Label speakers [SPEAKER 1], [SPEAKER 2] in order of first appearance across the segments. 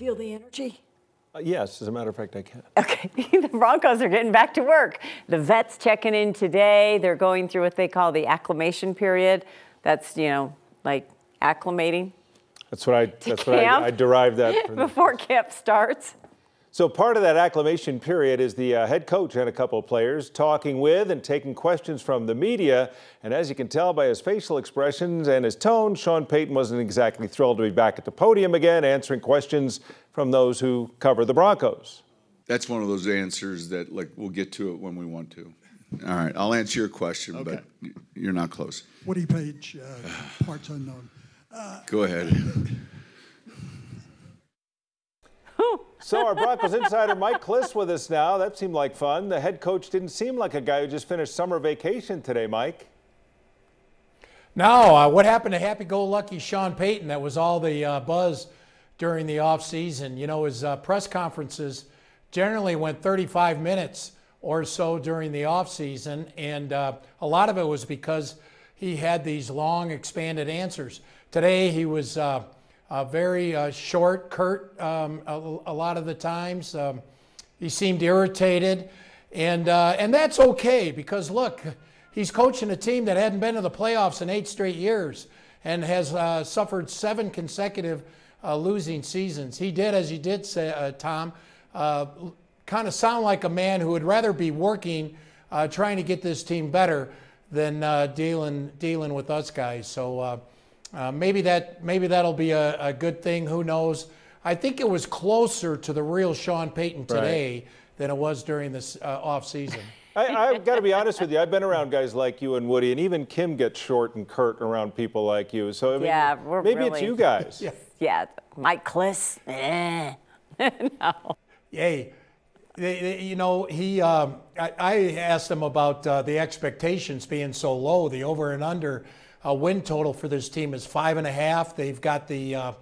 [SPEAKER 1] feel the energy?
[SPEAKER 2] Yes, as a matter of fact, I can.
[SPEAKER 3] Okay, the Broncos are getting back to work. The vets checking in today. They're going through what they call the acclimation period. That's, like acclimating.
[SPEAKER 2] That's what I derived that from.
[SPEAKER 3] Before camp starts.
[SPEAKER 2] So part of that acclimation period is the head coach and a couple of players talking with and taking questions from the media. And as you can tell by his facial expressions and his tone, Sean Payton wasn't exactly thrilled to be back at the podium again, answering questions from those who cover the Broncos.
[SPEAKER 4] That's one of those answers that, we'll get to it when we want to. All right, I'll answer your question, okay. But you're not close.
[SPEAKER 5] Woody Page, parts unknown.
[SPEAKER 4] Go ahead.
[SPEAKER 2] So our Broncos insider Mike-Klis with us now. That seemed like fun. The head coach didn't seem like a guy who just finished summer vacation today, Mike.
[SPEAKER 6] No, what happened to happy-go-lucky Sean Payton? That was all the buzz during the offseason. His press conferences generally went 35 minutes or so during the offseason, and a lot of it was because he had these long, expanded answers. Today he was very short, curt a lot of the times. He seemed irritated, and that's okay because, look, he's coaching a team that hadn't been to the playoffs in 8 straight years and has suffered 7 consecutive losing seasons. He did, as you did say, Tom, kind of sound like a man who would rather be working, trying to get this team better than dealing with us guys. So maybe that'll be a good thing. Who knows? I think it was closer to the real Sean Payton today than it was during this off season.
[SPEAKER 2] I've got to be honest with you. I've been around guys like you and Woody, and even Kim gets short and curt around people like you. So I mean,
[SPEAKER 3] yeah,
[SPEAKER 2] maybe it's you guys.
[SPEAKER 3] Yeah, Mike-Klis. No.
[SPEAKER 6] Yay. I asked him about the expectations being so low. The over and under win total for this team is 5.5. They've got the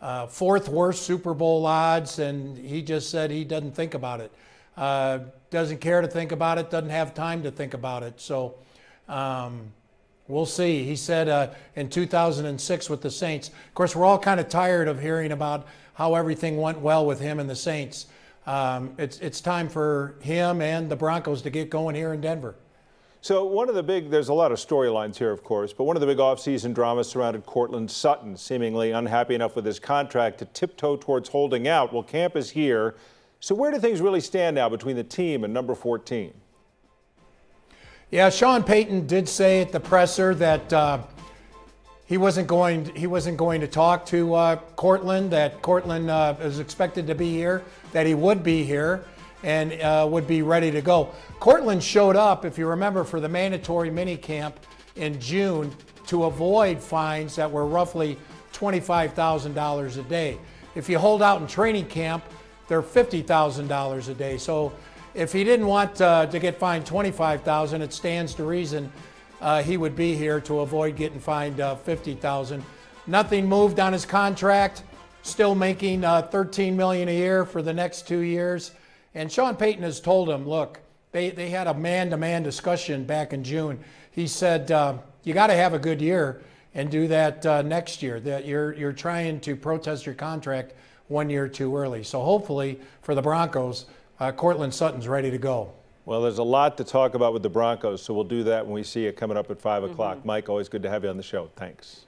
[SPEAKER 6] 4th worst Super Bowl odds, and he just said he doesn't think about it. Doesn't care to think about it, doesn't have time to think about it. So we'll see. He said in 2006 with the Saints. Of course, we're all kind of tired of hearing about how everything went well with him and the Saints. It's time for him and the Broncos to get going here in Denver.
[SPEAKER 2] So there's a lot of storylines here, of course, but one of the big offseason dramas surrounded Courtland Sutton, seemingly unhappy enough with his contract to tiptoe towards holding out. Well, camp is here. So where do things really stand now between the team and number 14?
[SPEAKER 6] Yeah, Sean Payton did say at the presser that he wasn't going to talk to Courtland, that Courtland is expected to be here, that he would be here and would be ready to go. Courtland showed up, if you remember, for the mandatory mini camp in June to avoid fines that were roughly $25,000 a day. If you hold out in training camp, they're $50,000 a day. So if he didn't want to get fined $25,000, it stands to reason he would be here to avoid getting fined $50,000. Nothing moved on his contract. Still making $13 million a year for the next 2 years. And Sean Payton has told him, look, they had a man-to-man discussion back in June. He said, you got to have a good year and do that next year. That you're trying to protest your contract 1 year too early. So hopefully for the Broncos, Courtland Sutton's ready to go.
[SPEAKER 2] Well, there's a lot to talk about with the Broncos, so we'll do that when we see you coming up at 5 o'clock. Mike, always good to have you on the show. Thanks.